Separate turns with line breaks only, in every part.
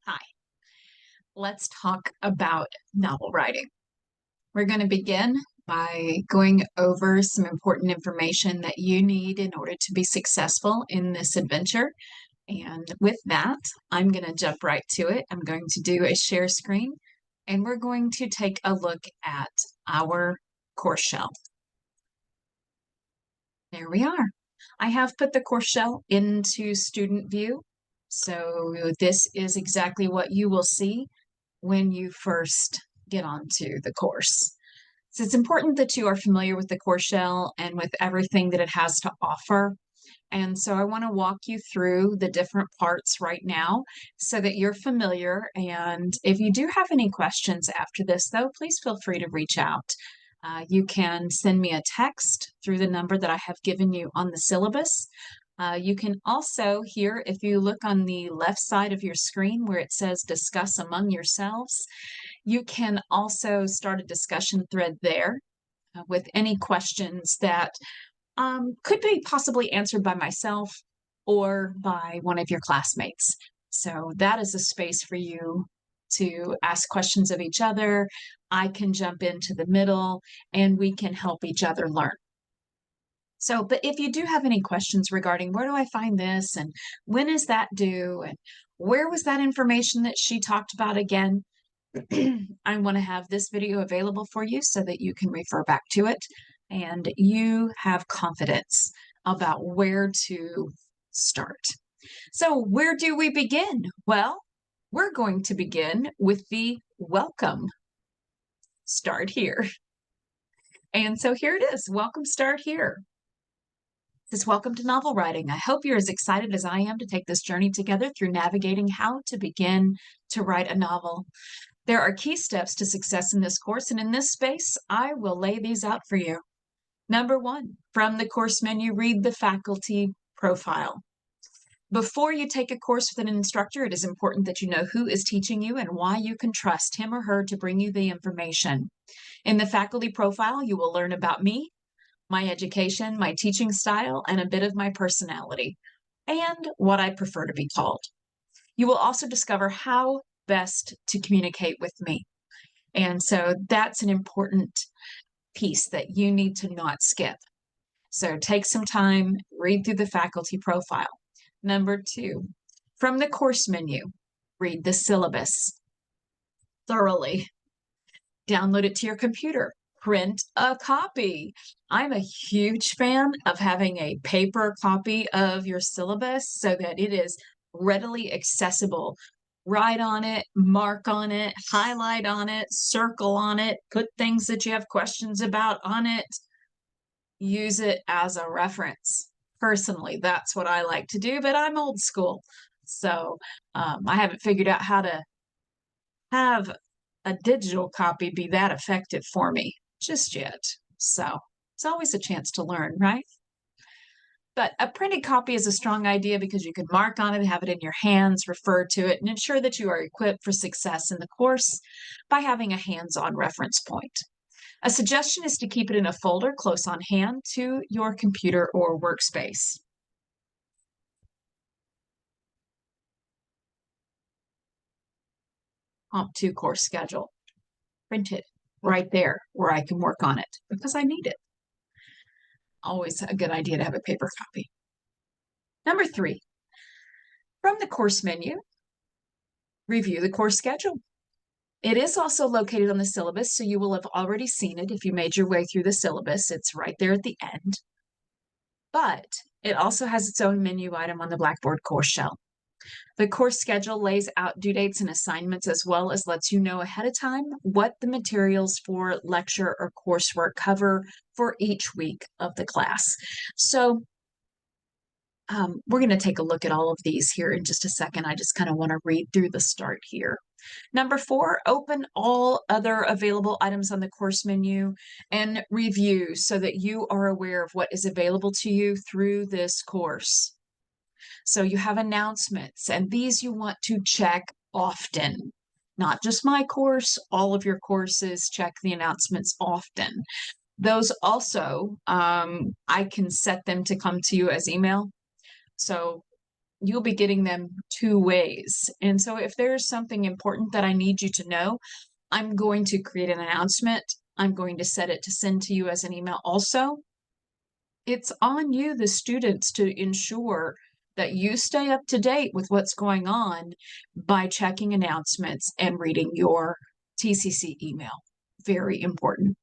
Hi, let's talk about novel writing. We're going to begin by going over some important information that you need in order to be successful in this adventure. And with that, I'm going to jump right to it. I'm going to do a share screen and we're going to take a look at our course shell. There we are. I have put the course shell into student view. So this is exactly what you will see when you first get onto the course. So it's important that you are familiar with the course shell and with everything that it has to offer. And so I want to walk you through the different parts right now so that you're familiar. And if you do have any questions after this, though, please feel free to reach out. You can send me a text through the number that I have given you on the syllabus. You can also here, if you look on the left side of your screen where it says discuss among yourselves, you can also start a discussion thread there with any questions that could be possibly answered by myself or by one of your classmates. So that is a space for you to ask questions of each other. I can jump into the middle and we can help each other learn. So, but if you do have any questions regarding where do I find this and when is that due and where was that information that she talked about again, I want to have this video available for you so that you can refer back to it and you have confidence about where to start. So where do we begin? Well, we're going to begin with the welcome. Start here. And so here it is. Welcome, start here. This welcome to novel writing. I hope you're as excited as I am to take this journey together through navigating how to begin to write a novel. There are key steps to success in this course, and in this space, I will lay these out for you. Number one, from the course menu, read the faculty profile. Before you take a course with an instructor, it is important that you know who is teaching you and why you can trust him or her to bring you the information. In the faculty profile, you will learn about me, my education, my teaching style, and a bit of my personality, and what I prefer to be called. You will also discover how best to communicate with me. And so that's an important piece that you need to not skip. So take some time, read through the faculty profile. Number two, from the course menu, read the syllabus thoroughly. Download it to your computer. Print a copy. I'm a huge fan of having a paper copy of your syllabus so that it is readily accessible. Write on it, mark on it, highlight on it, circle on it, put things that you have questions about on it. Use it as a reference. Personally, that's what I like to do, but I'm old school. So I haven't figured out how to have a digital copy be that effective for me just yet. So it's always a chance to learn, right? But a printed copy is a strong idea because you can mark on it, have it in your hands, refer to it, and ensure that you are equipped for success in the course by having a hands-on reference point. A suggestion is to keep it in a folder close on hand to your computer or workspace. Comp 2 course schedule. Printed right there where I can work on it because I need it. Always a good idea to have a paper copy. Number three, from the course menu, review the course schedule. It is also located on the syllabus, so you will have already seen it if you made your way through the syllabus. It's right there at the end. But it also has its own menu item on the Blackboard course shell. The course schedule lays out due dates and assignments as well as lets you know ahead of time what the materials for lecture or coursework cover for each week of the class. So we're going to take a look at all of these here in just a second. I just kind of want to read through the start here. Number four, open all other available items on the course menu and review so that you are aware of what is available to you through this course. So you have announcements, and these you want to check often. Not just my course, all of your courses, check the announcements often. Those also, I can set them to come to you as email. So you'll be getting them 2 ways. And so if there's something important that I need you to know, I'm going to create an announcement. I'm going to set it to send to you as an email also. It's on you, the students, to ensure that you stay up to date with what's going on by checking announcements and reading your TCC email. Very important.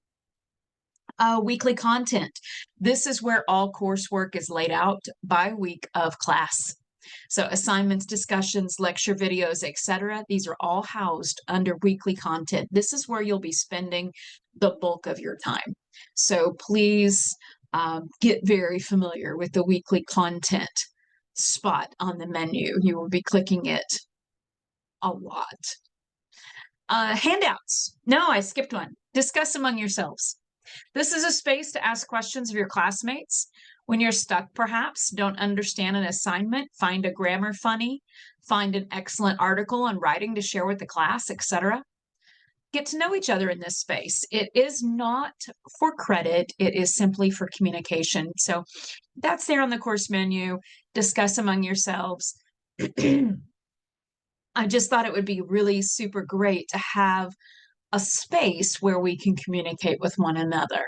Weekly content. This is where all coursework is laid out by week of class. So assignments, discussions, lecture videos, etc. These are all housed under weekly content. This is where you'll be spending the bulk of your time. So please get very familiar with the weekly content spot on the menu. You will be clicking it a lot. Handouts. No, I skipped one. Discuss among yourselves. This is a space to ask questions of your classmates. When you're stuck, perhaps, don't understand an assignment, find a grammar funny, find an excellent article on writing to share with the class, etc. Get to know each other in this space. It is not for credit. It is simply for communication. So that's there on the course menu. Discuss among yourselves. I just thought it would be really super great to have a space where we can communicate with one another,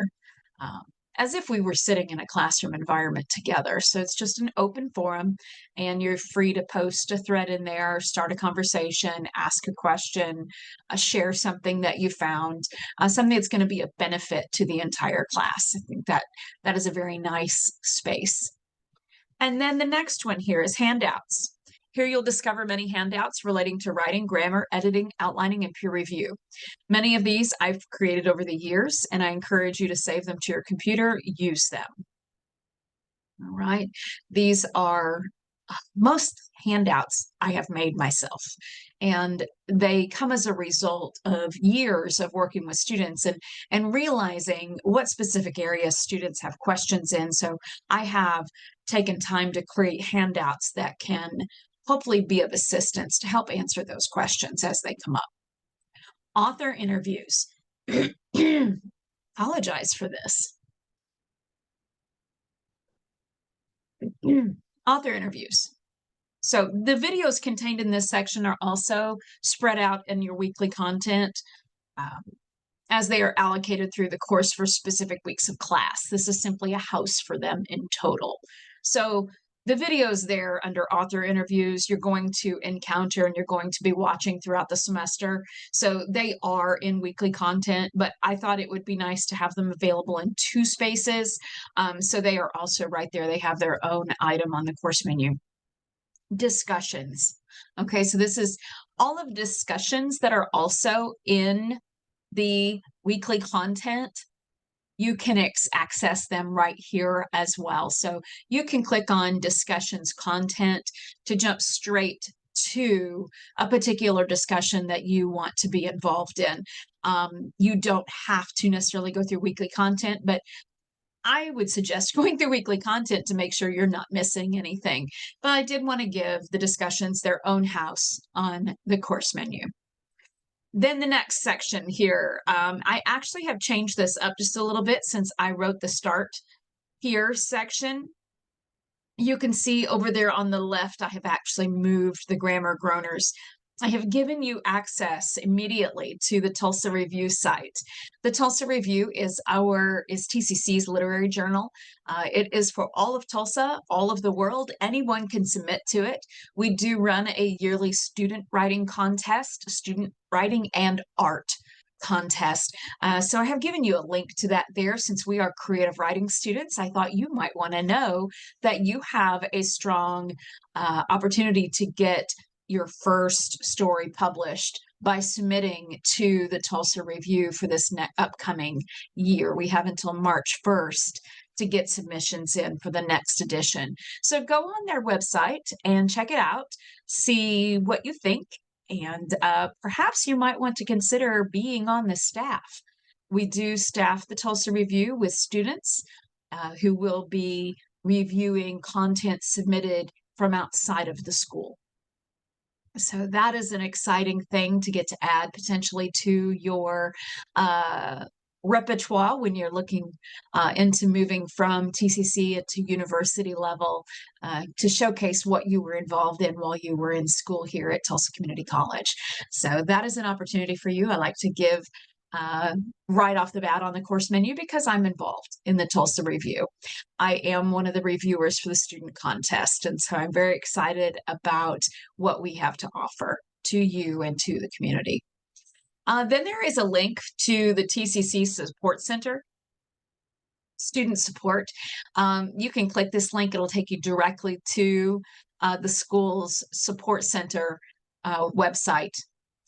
as if we were sitting in a classroom environment together. So it's just an open forum, and you're free to post a thread in there, start a conversation, ask a question, share something that you found, something that's going to be a benefit to the entire class. I think that is a very nice space. And then the next one here is handouts. Here you'll discover many handouts relating to writing, grammar, editing, outlining, and peer review. Many of these I've created over the years, and I encourage you to save them to your computer, use them. All right. These are most handouts I have made myself, and they come as a result of years of working with students and realizing what specific areas students have questions in. So I have taken time to create handouts that can hopefully be of assistance to help answer those questions as they come up. Author interviews. Apologize for this. Author interviews. So the videos contained in this section are also spread out in your weekly content as they are allocated through the course for specific weeks of class. This is simply a house for them in total. So the videos there under author interviews, you're going to encounter and you're going to be watching throughout the semester. So they are in weekly content, but I thought it would be nice to have them available in 2 spaces. So they are also right there. They have their own item on the course menu. Discussions. Okay, so this is all of discussions that are also in the weekly content. You can access them right here as well. So you can click on discussions content to jump straight to a particular discussion that you want to be involved in. You don't have to necessarily go through weekly content, but I would suggest going through weekly content to make sure you're not missing anything. But I did want to give the discussions their own house on the course menu. Then the next section here, I actually have changed this up just a little bit since I wrote the start here section. You can see over there on the left, I have actually moved the grammar groaners. I have given you access immediately to the Tulsa Review site. The Tulsa Review is TCC's literary journal. It is for all of Tulsa, all of the world. Anyone can submit to it. We do run a yearly student writing contest, student writing and art contest. So I have given you a link to that there. Since we are creative writing students, I thought you might want to know that you have a strong opportunity to get your first story published by submitting to the Tulsa Review for this upcoming year. We have until March 1st to get submissions in for the next edition. So go on their website and check it out, see what you think, and perhaps you might want to consider being on the staff. We do staff the Tulsa Review with students who will be reviewing content submitted from outside of the school. So that is an exciting thing to get to add potentially to your repertoire when you're looking into moving from TCC to university level to showcase what you were involved in while you were in school here at Tulsa Community College. So that is an opportunity for you. I like to give right off the bat on the course menu because I'm involved in the Tulsa Review. I am one of the reviewers for the student contest, and so I'm very excited about what we have to offer to you and to the community. Then there is a link to the TCC Support Center, student support. You can click this link. It'll take you directly to the school's support center website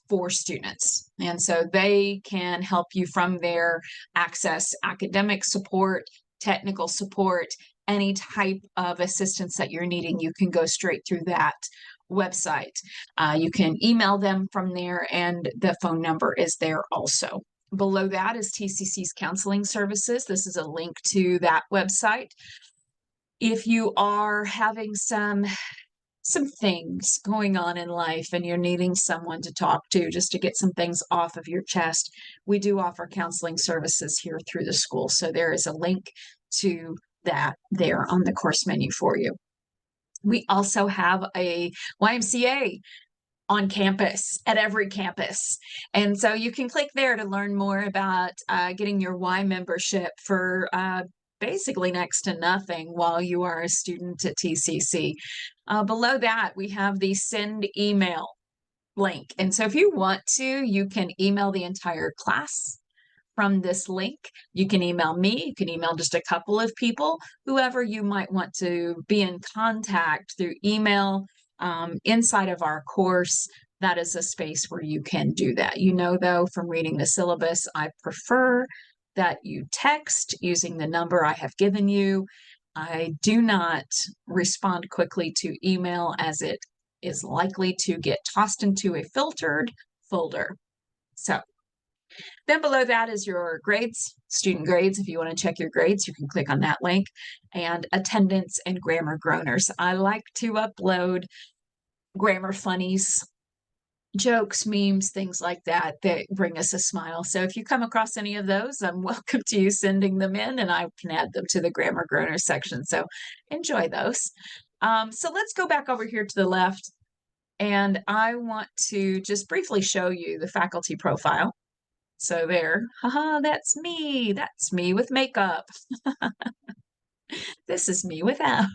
for students. And so they can help you from there access academic support, technical support, any type of assistance that you're needing. You can go straight through that website. You can email them from there, and the phone number is there also. Below that is TCC's counseling services. This is a link to that website. If you are having some things going on in life and you're needing someone to talk to just to get some things off of your chest, we do offer counseling services here through the school. So there is a link to that there on the course menu for you. We also have a YMCA on campus, at every campus. And so you can click there to learn more about getting your Y membership for basically next to nothing while you are a student at TCC. Below that, we have the send email link. And so if you want to, you can email the entire class from this link. You can email me, you can email just a couple of people, whoever you might want to be in contact through email inside of our course. That is a space where you can do that. You know, though, from reading the syllabus, I prefer that you text using the number I have given you. I do not respond quickly to email as it is likely to get tossed into a filtered folder. So then below that is your grades, student grades. If you want to check your grades, you can click on that link, and attendance and grammar groaners. I like to upload grammar funnies, jokes, memes, things like that that bring us a smile. So if you come across any of those, I'm welcome to you sending them in, and I can add them to the grammar groaner section. So enjoy those. So let's go back over here to the left, and I want to just briefly show you the faculty profile. So there, haha, that's me with makeup. This is me without.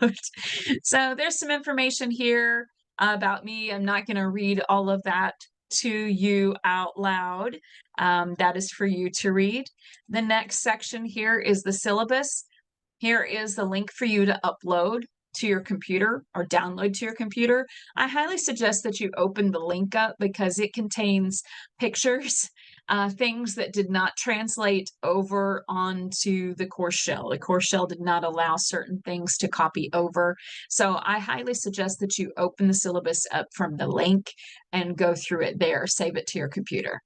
So there's some information here about me. I'm not going to read all of that to you out loud. That is for you to read. The next section here is the syllabus. Here is the link for you to upload to your computer or download to your computer. I highly suggest that you open the link up because it contains pictures, things that did not translate over onto the course shell. The course shell did not allow certain things to copy over. So I highly suggest that you open the syllabus up from the link and go through it there, save it to your computer.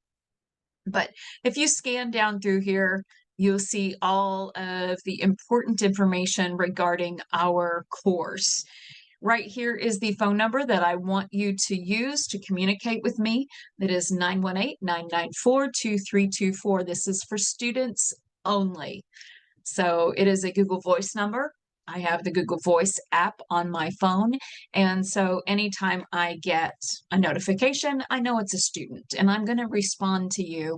But if you scan down through here, you'll see all of the important information regarding our course. Right here is the phone number that I want you to use to communicate with me. That is 918-994-2324. This is for students only. So it is a Google Voice number. I have the Google Voice app on my phone. And so anytime I get a notification, I know it's a student, and I'm going to respond to you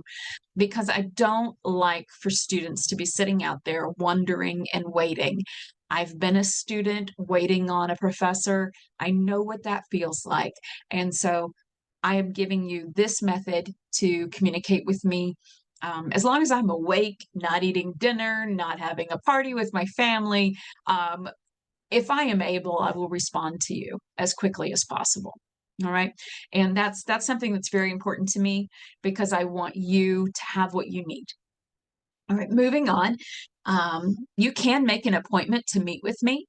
because I don't like for students to be sitting out there wondering and waiting. I've been a student waiting on a professor. I know what that feels like. And so I am giving you this method to communicate with me. As long as I'm awake, not eating dinner, not having a party with my family, if I am able, I will respond to you as quickly as possible. All right. And that's something that's very important to me because I want you to have what you need. All right, moving on. You can make an appointment to meet with me.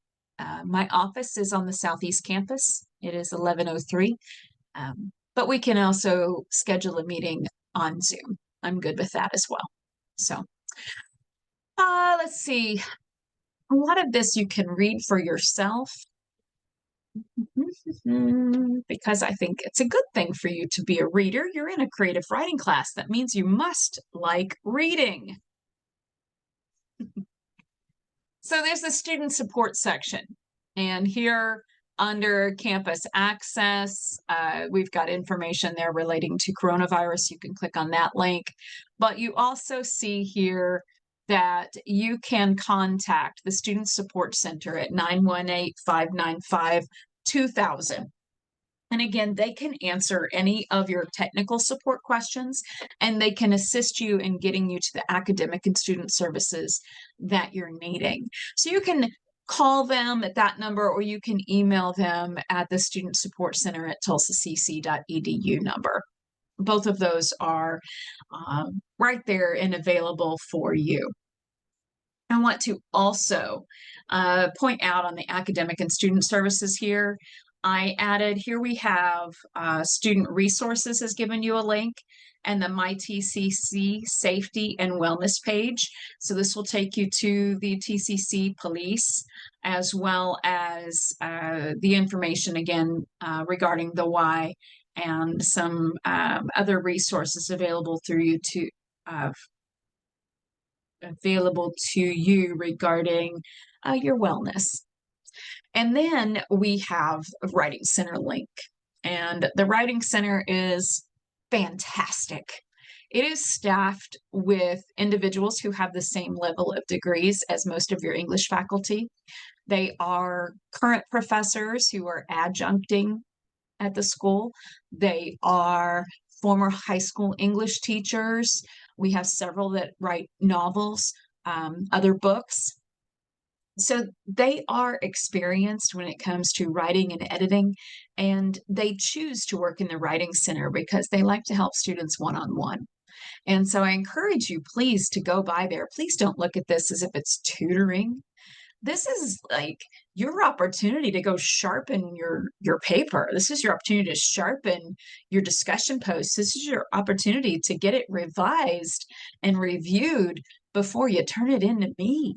My office is on the Southeast campus. It is 1103. But we can also schedule a meeting on Zoom. I'm good with that as well. So let's see. A lot of this you can read for yourself because I think it's a good thing for you to be a reader. You're in a creative writing class. That means you must like reading. So there's the student support section. And here under campus access, we've got information there relating to coronavirus. You can click on that link. But you also see here that you can contact the Student Support Center at 918-595-2000. And again, they can answer any of your technical support questions, and they can assist you in getting you to the academic and student services that you're needing. So you can call them at that number, or you can email them at the Student Support Center at tulsacc.edu number. Both of those are right there and available for you. I want to also point out on the academic and student services here, I added here we have student resources has given you a link, and the MyTCC safety and wellness page. So this will take you to the TCC police, as well as the information again regarding the why, and some other resources available through you to available to you regarding your wellness. And then we have a Writing Center link, and the Writing Center is fantastic. It is staffed with individuals who have the same level of degrees as most of your English faculty. They are current professors who are adjuncting at the school. They are former high school English teachers. We have several that write novels, other books. So they are experienced when it comes to writing and editing, and they choose to work in the Writing Center because they like to help students one-on-one. And so I encourage you, please, to go by there. Please don't look at this as if it's tutoring. This is like your opportunity to go sharpen your paper. This is your opportunity to sharpen your discussion posts. This is your opportunity to get it revised and reviewed before you turn it in to me.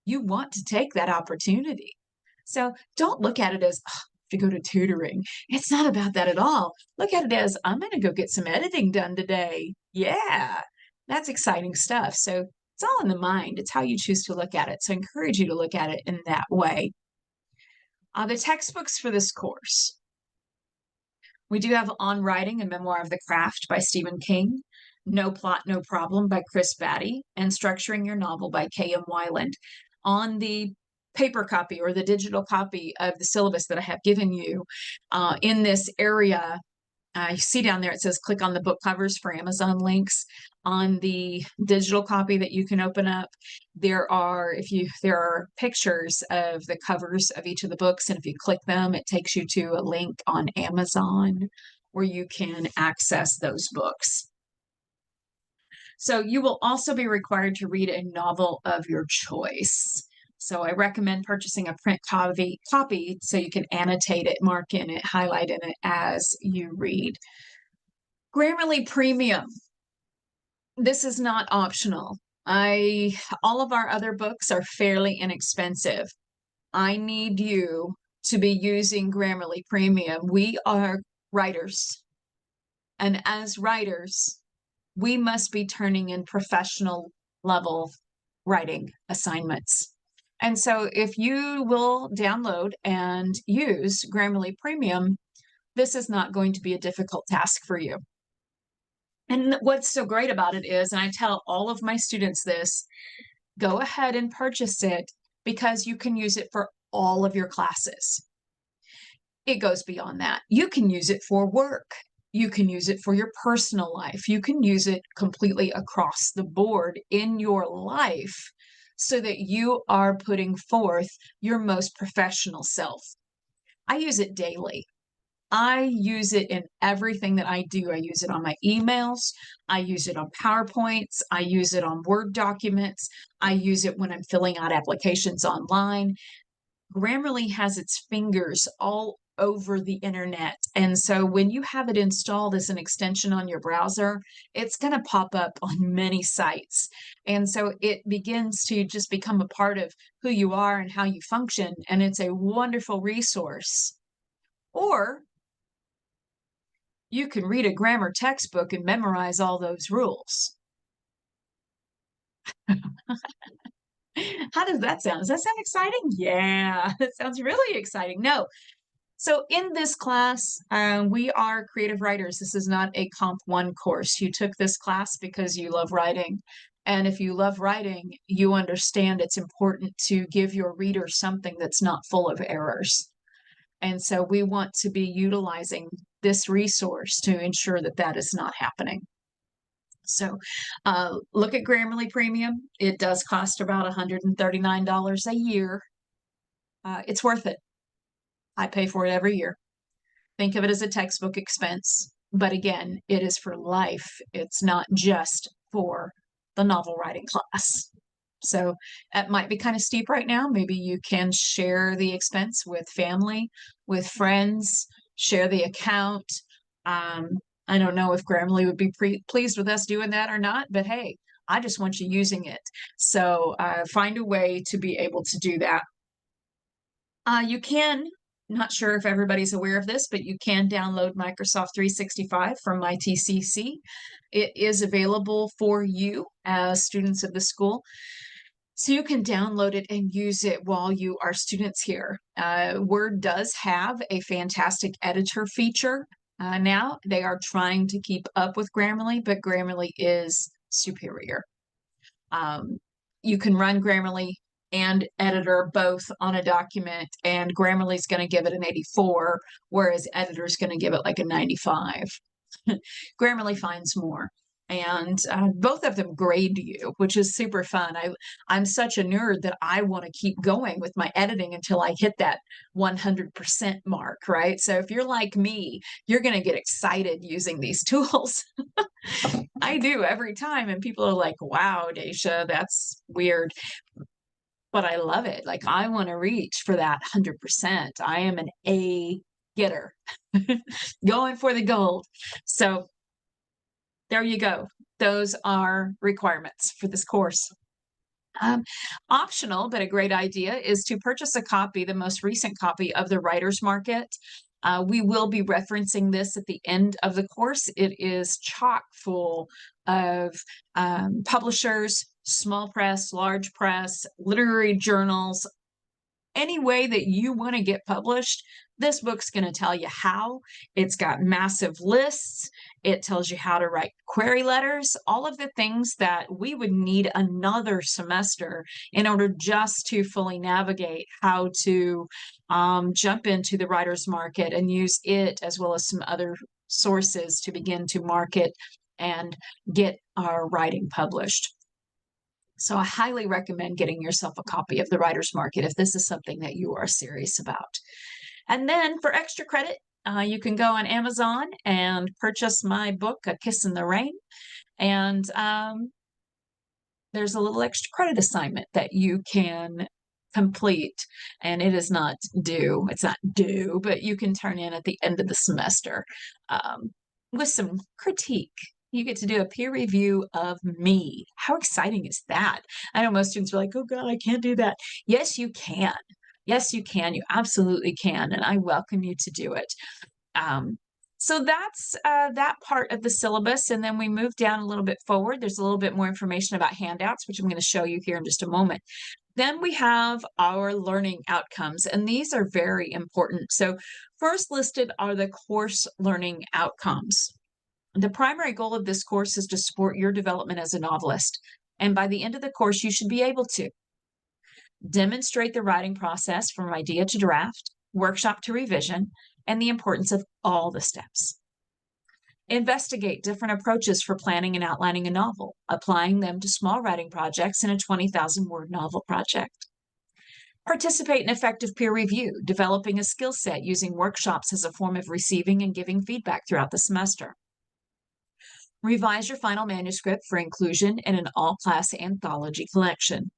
You want to take that opportunity. So don't look at it as to go to tutoring. It's not about that at all. Look at it as I'm going to go get some editing done today. Yeah, that's exciting stuff. So it's all in the mind. It's how you choose to look at it. So I encourage you to look at it in that way. The textbooks for this course. We do have On Writing, a Memoir of the Craft by Stephen King, No Plot, No Problem by Chris Batty, and Structuring Your Novel by K.M. Weiland. On the paper copy or the digital copy of the syllabus that I have given you in this area, you see down there, it says click on the book covers for Amazon links. On the digital copy that you can open up, there are pictures of the covers of each of the books, and if you click them, it takes you to a link on Amazon where you can access those books. So you will also be required to read a novel of your choice. So I recommend purchasing a print copy so you can annotate it, mark in it, highlight in it as you read. Grammarly Premium. This is not optional. All of our other books are fairly inexpensive. I need you to be using Grammarly Premium. We are writers, and as writers, we must be turning in professional level writing assignments. And so if you will download and use Grammarly Premium, this is not going to be a difficult task for you. And what's so great about it is, and I tell all of my students this, go ahead and purchase it because you can use it for all of your classes. It goes beyond that. You can use it for work. You can use it for your personal life. You can use it completely across the board in your life so that you are putting forth your most professional self. I use it daily. I use it in everything that I do. I use it on my emails. I use it on PowerPoints. I use it on Word documents. I use it when I'm filling out applications online. Grammarly has its fingers all over the internet. And so when you have it installed as an extension on your browser, it's going to pop up on many sites. And so it begins to just become a part of who you are and how you function. And it's a wonderful resource. Or you can read a grammar textbook and memorize all those rules. How does that sound? Does that sound exciting? Yeah, that sounds really exciting. No. So in this class, we are creative writers. This is not a Comp 1 course. You took this class because you love writing. And if you love writing, you understand it's important to give your reader something that's not full of errors. And so we want to be utilizing this resource to ensure that that is not happening. So look at Grammarly Premium. It does cost about $139 a year. It's worth it. I pay for it every year. Think of it as a textbook expense. But again, it is for life. It's not just for the novel writing class. So it might be kind of steep right now. Maybe you can share the expense with family, with friends, share the account. Um, I don't know if Grammarly would be pleased with us doing that or not, but hey, I just want you using it. So find a way to be able to do that. You can, not sure if everybody's aware of this, but you can download Microsoft 365 from MyTCC. It is available for you as students of the school. So you can download it and use it while you are students here. Word does have a fantastic editor feature. Now they are trying to keep up with Grammarly, but Grammarly is superior. You can run Grammarly and editor both on a document, and Grammarly is going to give it an 84, whereas editor is going to give it like a 95. Grammarly finds more. And both of them grade you, which is super fun. I'm such a nerd that I want to keep going with my editing until I hit that 100% mark, right? So if you're like me, you're going to get excited using these tools. I do every time, and people are like, wow, Dacia, that's weird. But I love it. Like, I want to reach for that 100%. I am an A getter, going for the gold. So there you go. Those are requirements for this course. Optional, but a great idea, is to purchase a copy, the most recent copy of the Writer's Market. We will be referencing this at the end of the course. It is chock full of publishers, small press, large press, literary journals, any way that you want to get published. This book's going to tell you how. It's got massive lists. It tells you how to write query letters, all of the things that we would need another semester in order just to fully navigate how to jump into the writer's market and use it as well as some other sources to begin to market and get our writing published. So I highly recommend getting yourself a copy of the Writer's Market if this is something that you are serious about. And then for extra credit, you can go on Amazon and purchase my book, A Kiss in the Rain. And there's a little extra credit assignment that you can complete. And it is not due. It's not due, but you can turn in at the end of the semester with some critique. You get to do a peer review of me. How exciting is that? I know most students are like, oh God, I can't do that. Yes, you can. Yes, you can. You absolutely can. And I welcome you to do it. So that's that part of the syllabus. And then we move down a little bit forward. There's a little bit more information about handouts, which I'm going to show you here in just a moment. Then we have our learning outcomes, and these are very important. So first listed are the course learning outcomes. The primary goal of this course is to support your development as a novelist. And by the end of the course, you should be able to demonstrate the writing process from idea to draft, workshop to revision, and the importance of all the steps. Investigate different approaches for planning and outlining a novel, applying them to small writing projects in a 20,000-word novel project. Participate in effective peer review, developing a skill set using workshops as a form of receiving and giving feedback throughout the semester. Revise your final manuscript for inclusion in an all-class anthology collection.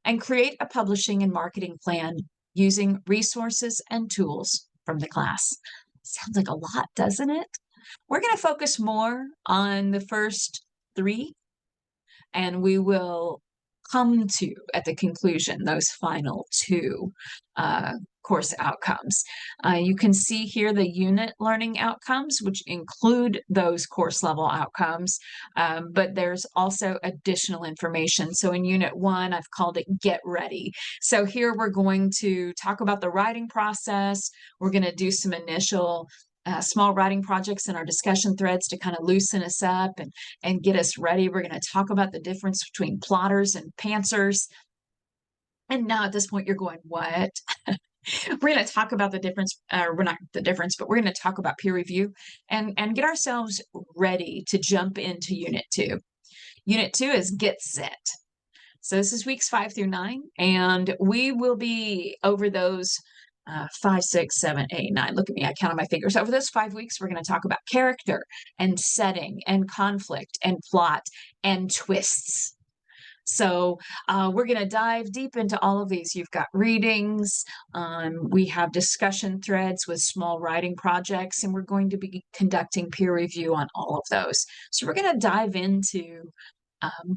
And create a publishing and marketing plan using resources and tools from the class. Sounds like a lot, doesn't it? We're going to focus more on the first three, and we will come to, at the conclusion, those final two course outcomes. You can see here the unit learning outcomes, which include those course level outcomes, but there's also additional information. So in Unit 1, I've called it Get Ready. So here we're going to talk about the writing process. We're going to do some initial small writing projects in our discussion threads to kind of loosen us up and get us ready. We're going to talk about the difference between plotters and pantsers. And now at this point, you're going, what? We're going to talk about the difference, we're not the difference, but we're going to talk about peer review and get ourselves ready to jump into Unit 2. Unit 2 is Get Set. So this is weeks 5 through 9, and we will be over those 5, 6, 7, 8, 9. Look at me, I count on my fingers. Over those 5 weeks, we're going to talk about character and setting and conflict and plot and twists. So we're going to dive deep into all of these. You've got readings, we have discussion threads with small writing projects, and we're going to be conducting peer review on all of those. So we're going to dive into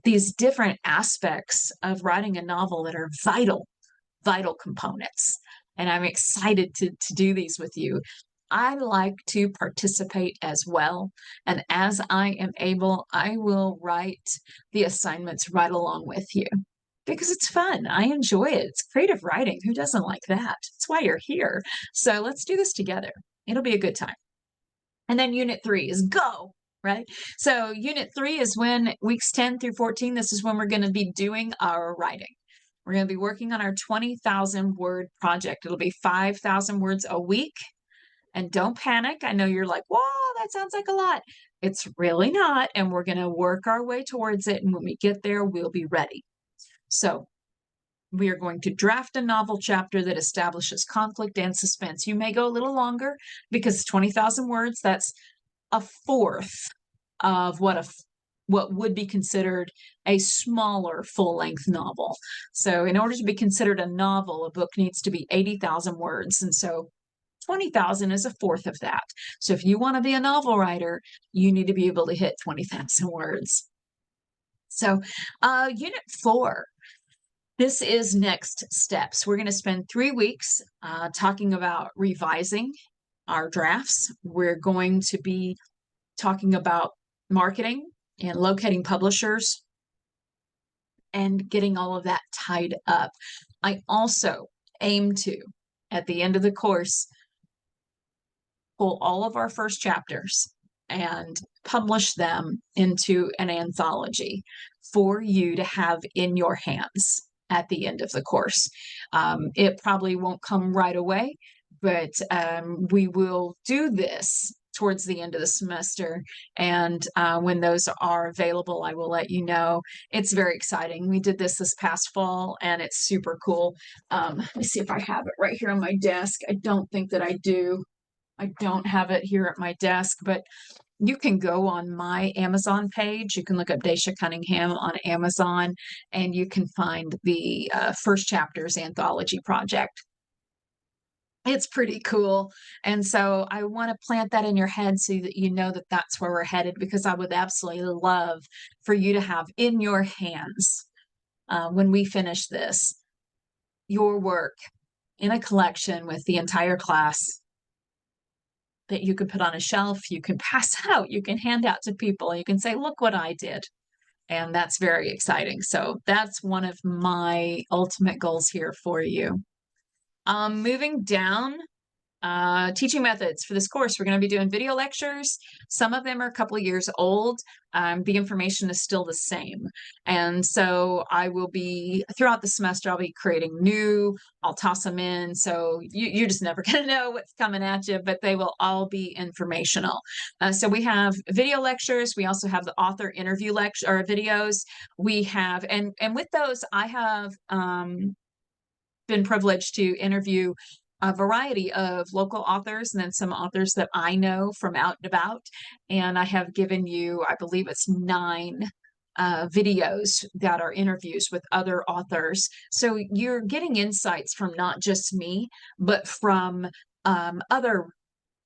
these different aspects of writing a novel that are vital components. And I'm excited to do these with you. I like to participate as well. And as I am able, I will write the assignments right along with you because it's fun. I enjoy it. It's creative writing. Who doesn't like that? That's why you're here. So let's do this together. It'll be a good time. And then Unit 3 is go, right? So Unit 3 is when weeks 10 through 14, this is when we're going to be doing our writing. We're going to be working on our 20,000 word project. It'll be 5,000 words a week. And don't panic. I know you're like, whoa, that sounds like a lot. It's really not. And we're going to work our way towards it. And when we get there, we'll be ready. So we are going to draft a novel chapter that establishes conflict and suspense. You may go a little longer because 20,000 words, that's a fourth of what would be considered a smaller full-length novel. So in order to be considered a novel, a book needs to be 80,000 words. And so 20,000 is a fourth of that. So if you want to be a novel writer, you need to be able to hit 20,000 words. So Unit 4, this is next steps. We're going to spend 3 weeks talking about revising our drafts. We're going to be talking about marketing and locating publishers and getting all of that tied up. I also aim to, at the end of the course, pull all of our first chapters and publish them into an anthology for you to have in your hands at the end of the course. It probably won't come right away, but we will do this towards the end of the semester. And when those are available, I will let you know. It's very exciting. We did this past fall, and it's super cool. Let me see if I have it right here on my desk. I don't think that I do. I don't have it here at my desk, but you can go on my Amazon page. You can look up Daisha Cunningham on Amazon, and you can find the First Chapters Anthology Project. It's pretty cool. And so I want to plant that in your head so that you know that that's where we're headed, because I would absolutely love for you to have in your hands, when we finish this, your work in a collection with the entire class that you could put on a shelf, you can pass out, you can hand out to people, you can say, look what I did. And that's very exciting. So that's one of my ultimate goals here for you. Moving down, teaching methods for this course. We're going to be doing video lectures. Some of them are a couple of years old. The information is still the same. And so I will be, throughout the semester, I'll be creating new, I'll toss them in. So you're just never going to know what's coming at you, but they will all be informational. So we have video lectures. We also have the author interview lecture or videos. We have, and with those, I have been privileged to interview a variety of local authors and then some authors that I know from out and about. And I have given you, I believe it's 9 videos that are interviews with other authors. So you're getting insights from not just me, but from other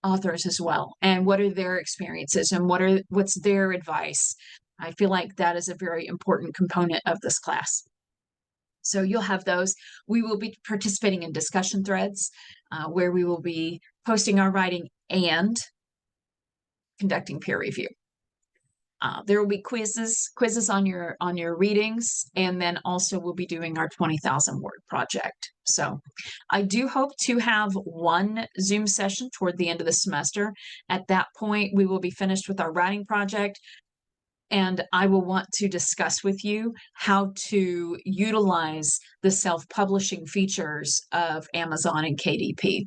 authors as well. And what are their experiences and what's their advice? I feel like that is a very important component of this class. So you'll have those. We will be participating in discussion threads where we will be posting our writing and conducting peer review. There will be quizzes on your readings, and then also we'll be doing our 20,000 word project. So I do hope to have one Zoom session toward the end of the semester. At that point, we will be finished with our writing project, and I will want to discuss with you how to utilize the self-publishing features of Amazon and KDP.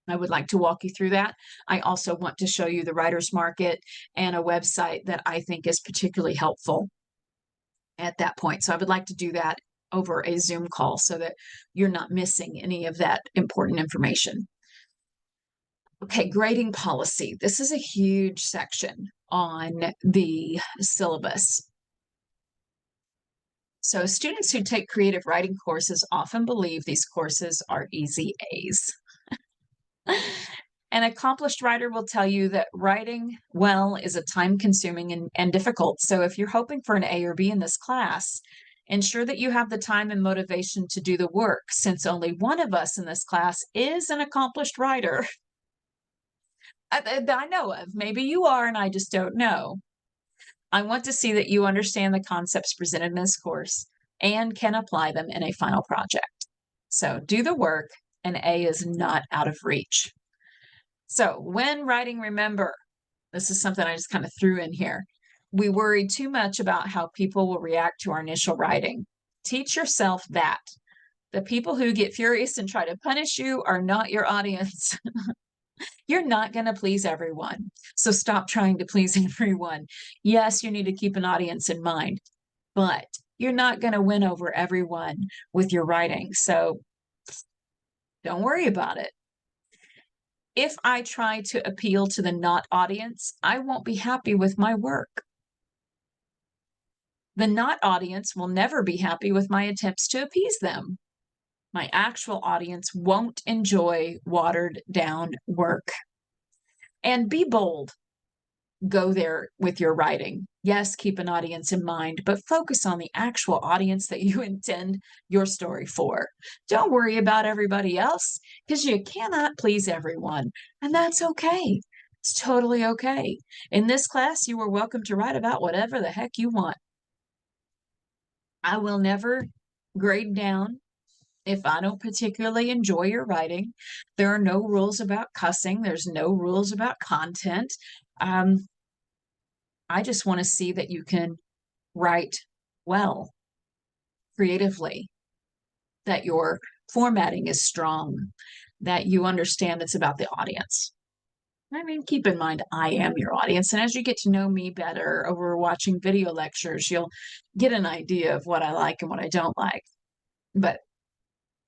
I would like to walk you through that. I also want to show you the writer's market and a website that I think is particularly helpful at that point. So I would like to do that over a Zoom call so that you're not missing any of that important information. Okay, grading policy. This is a huge section on the syllabus. So students who take creative writing courses often believe these courses are easy A's. An accomplished writer will tell you that writing well is a time-consuming and difficult. So if you're hoping for an A or B in this class, ensure that you have the time and motivation to do the work, since only one of us in this class is an accomplished writer. I know of. Maybe you are, and I just don't know. I want to see that you understand the concepts presented in this course and can apply them in a final project. So do the work, and A is not out of reach. So when writing, remember, this is something I just kind of threw in here. We worry too much about how people will react to our initial writing. Teach yourself that the people who get furious and try to punish you are not your audience. You're not going to please everyone. So stop trying to please everyone. Yes, you need to keep an audience in mind, but you're not going to win over everyone with your writing. So don't worry about it. If I try to appeal to the not audience, I won't be happy with my work. The not audience will never be happy with my attempts to appease them. My actual audience won't enjoy watered down work. And be bold. Go there with your writing. Yes, keep an audience in mind, but focus on the actual audience that you intend your story for. Don't worry about everybody else, because you cannot please everyone, and that's okay. It's totally okay. In this class, you are welcome to write about whatever the heck you want. I will never grade down if I don't particularly enjoy your writing. There are no rules about cussing. There's no rules about content. I just want to see that you can write well, creatively, that your formatting is strong, that you understand it's about the audience. I mean, keep in mind, I am your audience. And as you get to know me better over watching video lectures, you'll get an idea of what I like and what I don't like. But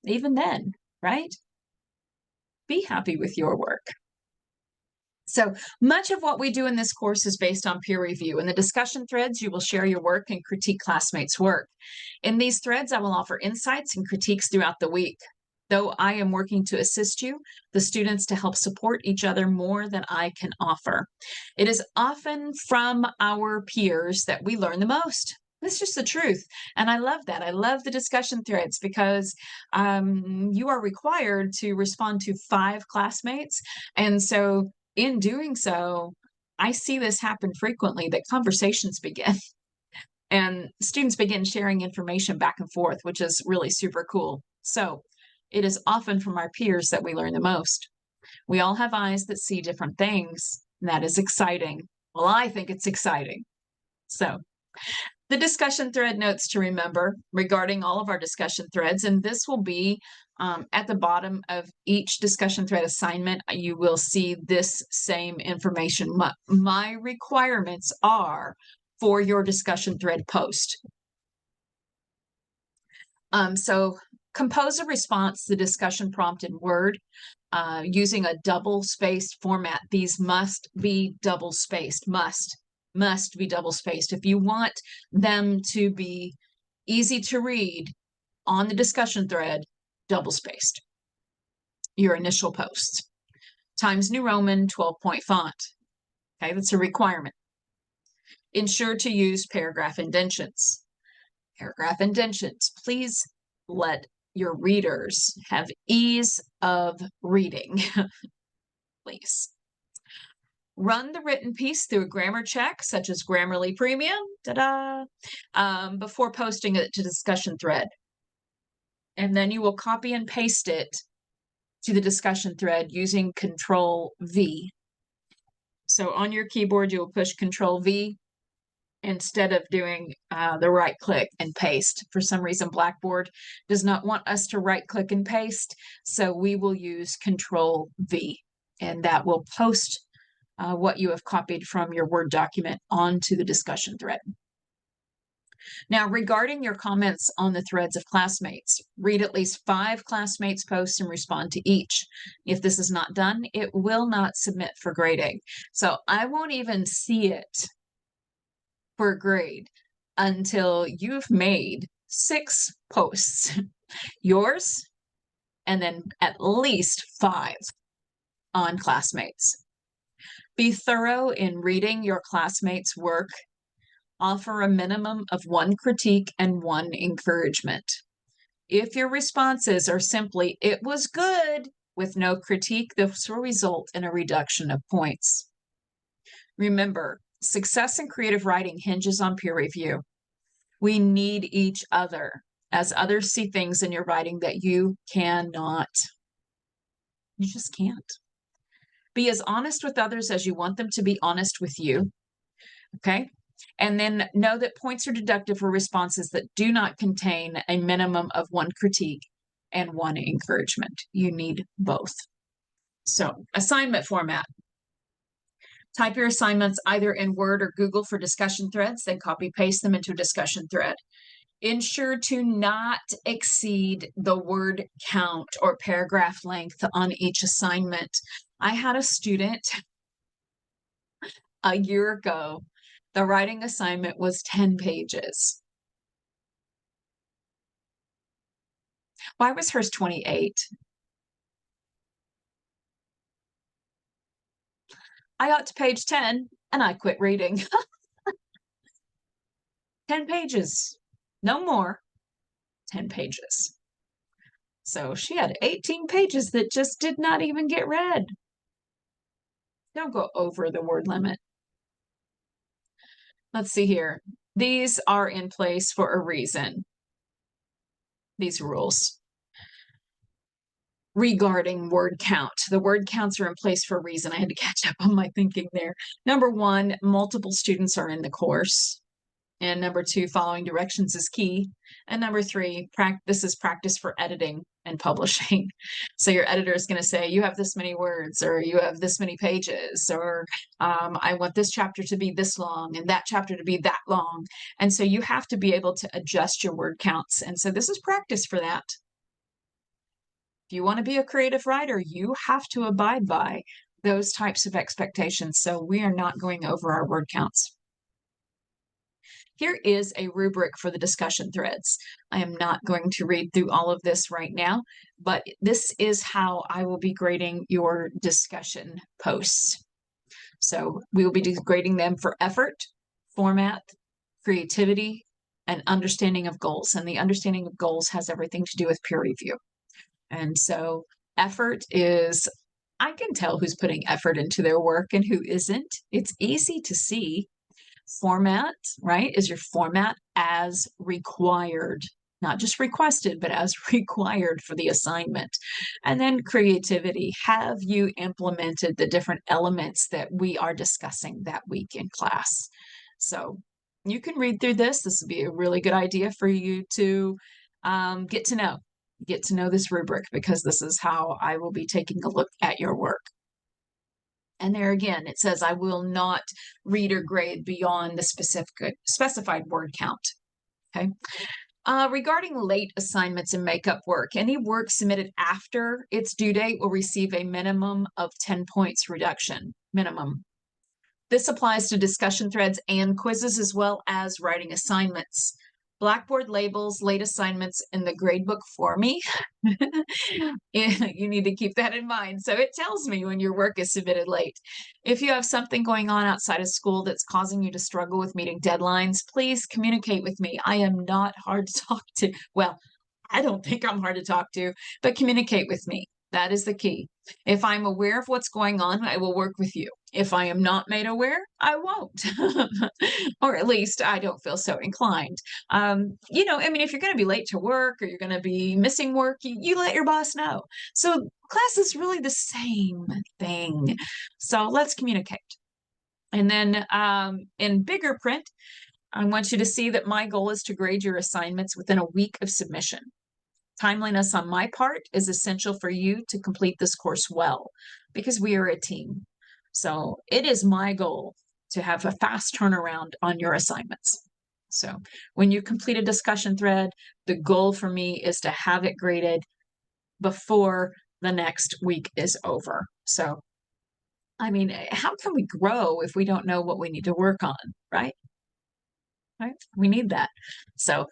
even then, right? Be happy with your work. So much of what we do in this course is based on peer review. In the discussion threads, you will share your work and critique classmates' work. In these threads, I will offer insights and critiques throughout the week. Though I am working to assist you, the students, to help support each other more than I can offer. It is often from our peers that we learn the most. That's just the truth. And I love that. I love the discussion threads because you are required to respond to 5 classmates. And so in doing so, I see this happen frequently, that conversations begin and students begin sharing information back and forth, which is really super cool. So it is often from our peers that we learn the most. We all have eyes that see different things, and that is exciting. Well, I think it's exciting. So the discussion thread notes to remember regarding all of our discussion threads, and this will be at the bottom of each discussion thread assignment. You will see this same information. My requirements are for your discussion thread post. So compose a response to the discussion prompt in Word using a double-spaced format. These must be double-spaced, must be double-spaced. If you want them to be easy to read on the discussion thread, double-spaced. Your initial posts. Times New Roman 12-point font. Okay, that's a requirement. Ensure to use paragraph indentions. Paragraph indentions. Please let your readers have ease of reading, please. Run the written piece through a grammar check, such as Grammarly Premium, before posting it to discussion thread. And then you will copy and paste it to the discussion thread using Control V. So on your keyboard, you will push Control V instead of doing the right click and paste. For some reason, Blackboard does not want us to right click and paste, so we will use Control V, and that will post what you have copied from your Word document onto the discussion thread. Now, regarding your comments on the threads of classmates, read at least 5 classmates' posts and respond to each. If this is not done, it will not submit for grading. So I won't even see it for a grade until you've made 6 posts, yours, and then at least 5 on classmates. Be thorough in reading your classmates' work. Offer a minimum of 1 critique and 1 encouragement. If your responses are simply, "It was good," with no critique, this will result in a reduction of points. Remember, success in creative writing hinges on peer review. We need each other, as others see things in your writing that you cannot. You just can't. Be as honest with others as you want them to be honest with you. Okay? And then know that points are deducted for responses that do not contain a minimum of 1 critique and 1 encouragement. You need both. So, assignment format. Type your assignments either in Word or Google for discussion threads, then copy paste them into a discussion thread. Ensure to not exceed the word count or paragraph length on each assignment. I had a student a year ago. The writing assignment was 10 pages. Why was hers 28? I got to page 10 and I quit reading. 10 pages, no more, 10 pages. So she had 18 pages that just did not even get read. Don't go over the word limit. Let's see here. These are in place for a reason. These rules regarding word count. The word counts are in place for a reason. I had to catch up on my thinking there. Number 1, multiple students are in the course. And number 2, following directions is key. And number 3, this is practice for editing and publishing. So your editor is going to say, you have this many words, or you have this many pages, or I want this chapter to be this long and that chapter to be that long. And so you have to be able to adjust your word counts. And so this is practice for that. If you want to be a creative writer, you have to abide by those types of expectations. So we are not going over our word counts. Here is a rubric for the discussion threads. I am not going to read through all of this right now, but this is how I will be grading your discussion posts. So we will be grading them for effort, format, creativity, and understanding of goals. And the understanding of goals has everything to do with peer review. And so effort is, I can tell who's putting effort into their work and who isn't. It's easy to see. Format, right, is your format as required, not just requested, but as required for the assignment. And then creativity, have you implemented the different elements that we are discussing that week in class? So you can read through this. This would be a really good idea for you to get to know this rubric, because this is how I will be taking a look at your work. And there again, it says I will not read or grade beyond the specified word count. Okay. Regarding late assignments and makeup work, any work submitted after its due date will receive a minimum of 10 points reduction, minimum. This applies to discussion threads and quizzes, as well as writing assignments. Blackboard labels late assignments in the gradebook for me. You need to keep that in mind. So it tells me when your work is submitted late. If you have something going on outside of school that's causing you to struggle with meeting deadlines, please communicate with me. I am not hard to talk to. Well, I don't think I'm hard to talk to, but communicate with me. That is the key. If I'm aware of what's going on, I will work with you. If I am not made aware, I won't. Or at least I don't feel so inclined. I mean, if you're going to be late to work or you're going to be missing work, you let your boss know. So class is really the same thing. So let's communicate. And then in bigger print, I want you to see that my goal is to grade your assignments within a week of submission. Timeliness on my part is essential for you to complete this course well because we are a team. So it is my goal to have a fast turnaround on your assignments. So when you complete a discussion thread, the goal for me is to have it graded before the next week is over. So, I mean, how can we grow if we don't know what we need to work on, right? Right? We need that. So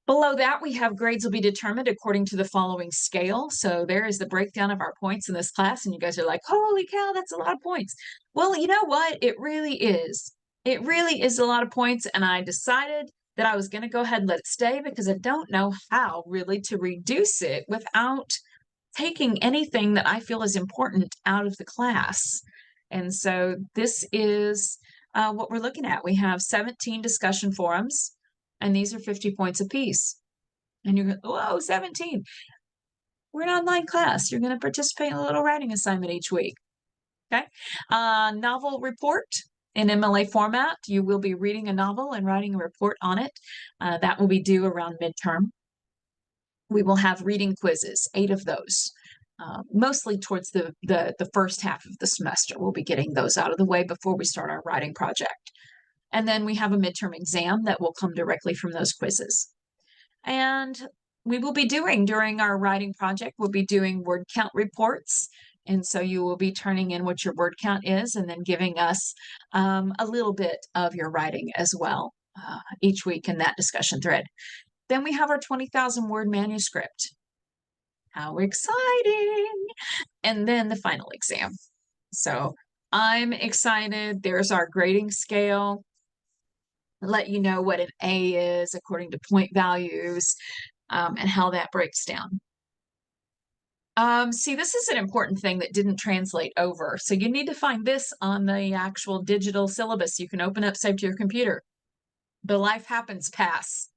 below that, we have grades will be determined according to the following scale. So there is the breakdown of our points in this class. And you guys are like, holy cow, that's a lot of points. Well, you know what? It really is. It really is a lot of points. And I decided that I was going to go ahead and let it stay because I don't know how really to reduce it without taking anything that I feel is important out of the class. And so this is what we're looking at. We have 17 discussion forums, and these are 50 points apiece. And you're going, whoa, 17. We're an online class. You're going to participate in a little writing assignment each week. Okay. Novel report in MLA format. You will be reading a novel and writing a report on it. That will be due around midterm. We will have reading quizzes, 8 of those. Mostly towards the first half of the semester. We'll be getting those out of the way before we start our writing project. And then we have a midterm exam that will come directly from those quizzes. And we will be doing during our writing project, we'll be doing word count reports. And so you will be turning in what your word count is and then giving us a little bit of your writing as well each week in that discussion thread. Then we have our 20,000 word manuscript. How exciting! And then the final exam. So I'm excited. There's our grading scale. Let you know what an A is according to point values and how that breaks down. See, this is an important thing that didn't translate over. So you need to find this on the actual digital syllabus. You can open up, save to your computer. The life happens pass.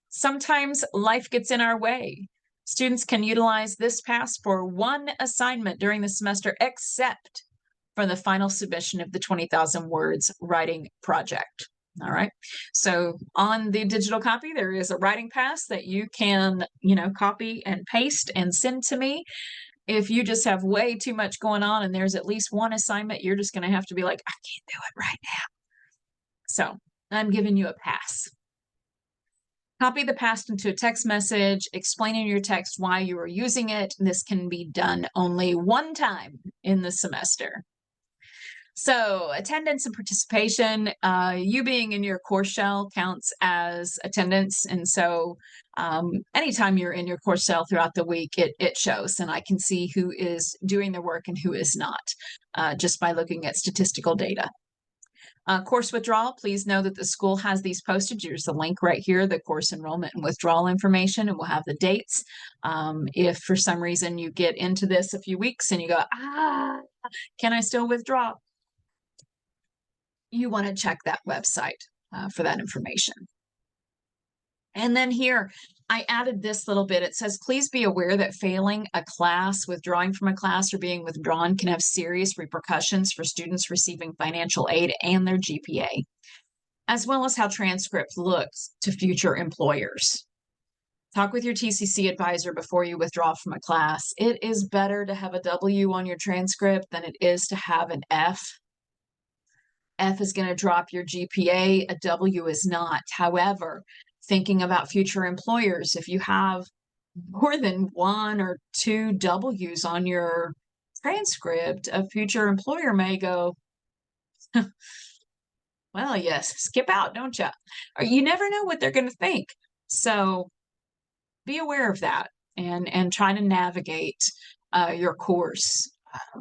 Sometimes life gets in our way. Students can utilize this pass for one assignment during the semester, except for the final submission of the 20,000 words writing project. All right. So on the digital copy, there is a writing pass that you can, copy and paste and send to me. If you just have way too much going on and there's at least one assignment, you're just going to have to be like, I can't do it right now. So I'm giving you a pass. Copy the pass into a text message, explain in your text why you are using it. This can be done only one time in the semester. So attendance and participation, you being in your course shell counts as attendance. And so anytime you're in your course shell throughout the week, it shows, and I can see who is doing the work and who is not just by looking at statistical data. Course withdrawal, please know that the school has these posted. There's the link right here, the course enrollment and withdrawal information, and we'll have the dates. If for some reason you get into this a few weeks and you go, can I still withdraw? You want to check that website for that information. And then here, I added this little bit. It says, please be aware that failing a class, withdrawing from a class, or being withdrawn can have serious repercussions for students receiving financial aid and their GPA, as well as how transcript looks to future employers. Talk with your TCC advisor before you withdraw from a class. It is better to have a W on your transcript than it is to have an F. F is going to drop your GPA, a W is not. However, thinking about future employers, if you have more than 1 or 2 W's on your transcript, a future employer may go, well, yes, skip out, don't you? Or you never know what they're going to think. So be aware of that and try to navigate your course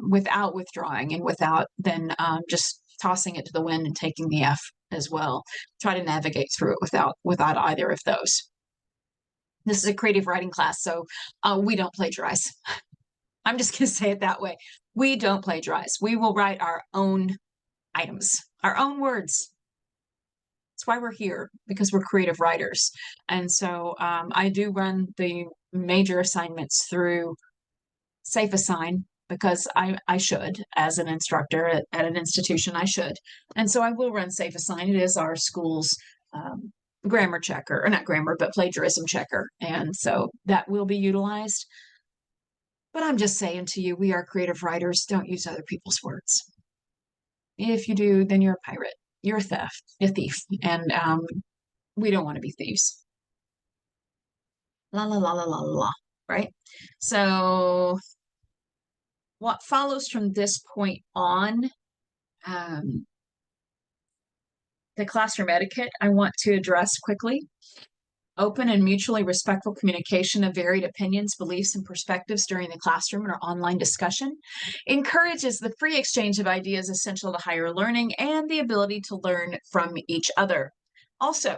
without withdrawing and without then just tossing it to the wind and taking the F as well. Try to navigate through it without either of those. This is a creative writing class, so we don't plagiarize. I'm just going to say it that way. We don't plagiarize. We will write our own items, our own words. That's why we're here, because we're creative writers. And so I do run the major assignments through SafeAssign because I should, as an instructor at an institution, I should. And so I will run SafeAssign. It is our school's grammar checker, or not grammar, but plagiarism checker. And so that will be utilized. But I'm just saying to you, we are creative writers. Don't use other people's words. If you do, then you're a pirate. You're a thief. And we don't want to be thieves. La, la, la, la, la, la, right? So what follows from this point on, the classroom etiquette I want to address quickly. Open and mutually respectful communication of varied opinions, beliefs, and perspectives during the classroom or online discussion encourages the free exchange of ideas essential to higher learning and the ability to learn from each other. Also,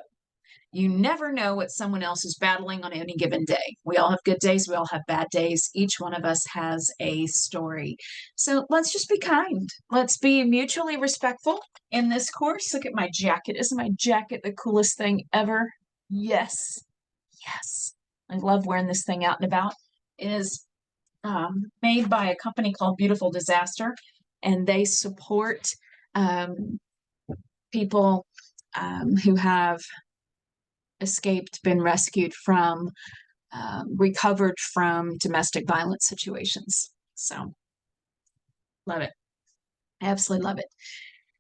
you never know what someone else is battling on any given day. We all have good days. We all have bad days. Each one of us has a story. So let's just be kind. Let's be mutually respectful in this course. Look at my jacket. Isn't my jacket the coolest thing ever? Yes. Yes. I love wearing this thing out and about. It is made by a company called Beautiful Disaster, and they support people who have escaped, been rescued from, recovered from domestic violence situations. So love it. I absolutely love it.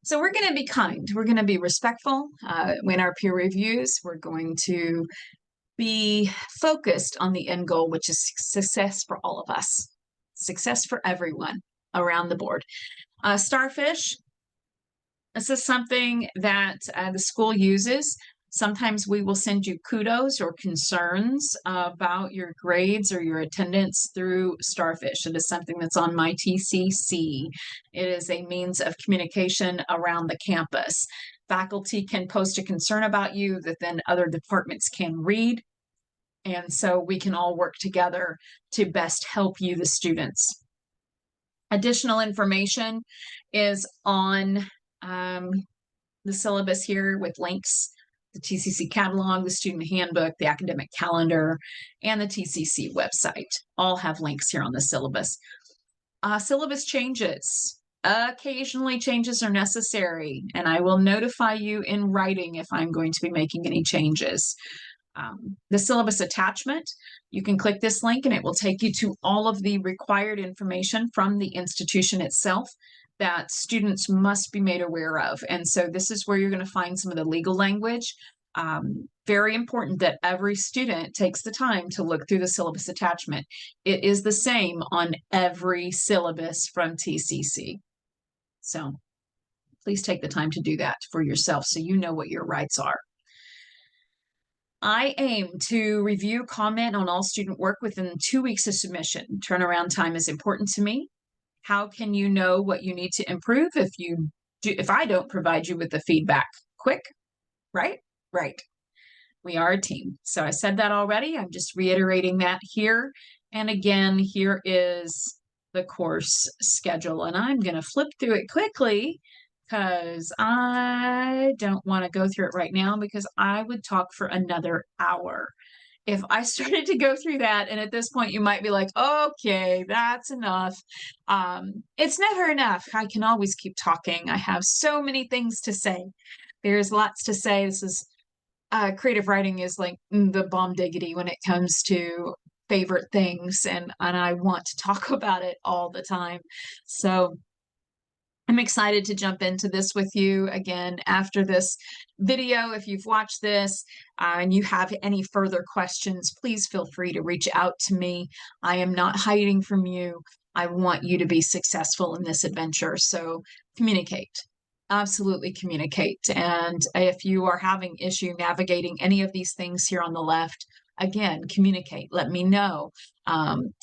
So we're going to be kind. We're going to be respectful in our peer reviews. We're going to be focused on the end goal, which is success for all of us, success for everyone around the board. Starfish, this is something that the school uses. Sometimes we will send you kudos or concerns about your grades or your attendance through Starfish. It is something that's on my TCC. It is a means of communication around the campus. Faculty can post a concern about you that then other departments can read. And so we can all work together to best help you, the students. Additional information is on the syllabus here with links. The TCC catalog, the student handbook, the academic calendar, and the TCC website all have links here on the syllabus. Syllabus changes. Occasionally changes are necessary, and I will notify you in writing if I'm going to be making any changes. The syllabus attachment, you can click this link and it will take you to all of the required information from the institution itself that students must be made aware of. And so this is where you're going to find some of the legal language. Very important that every student takes the time to look through the syllabus attachment. It is the same on every syllabus from TCC. So please take the time to do that for yourself so you know what your rights are. I aim to review, comment on all student work within 2 weeks of submission. Turnaround time is important to me. How can you know what you need to improve if I don't provide you with the feedback quick? Right? Right. We are a team. So I said that already. I'm just reiterating that here. And again, here is the course schedule. And I'm going to flip through it quickly because I don't want to go through it right now because I would talk for another hour. If I started to go through that, and at this point you might be like, okay, that's enough. It's never enough. I can always keep talking. I have so many things to say. There's lots to say. This is creative writing is like the bomb diggity when it comes to favorite things, and I want to talk about it all the time. So I'm excited to jump into this with you again after this video. If you've watched this and you have any further questions, please feel free to reach out to me. I am not hiding from you. I want you to be successful in this adventure. So communicate. Absolutely communicate. And if you are having issue navigating any of these things here on the left, again, communicate. Let me know.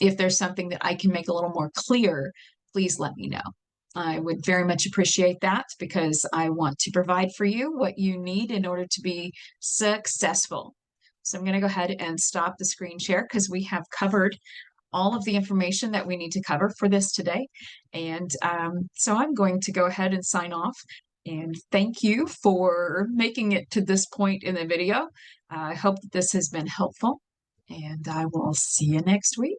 If there's something that I can make a little more clear, please let me know. I would very much appreciate that because I want to provide for you what you need in order to be successful. So I'm going to go ahead and stop the screen share because we have covered all of the information that we need to cover for this today. And so I'm going to go ahead and sign off. And thank you for making it to this point in the video. I hope that this has been helpful, and I will see you next week.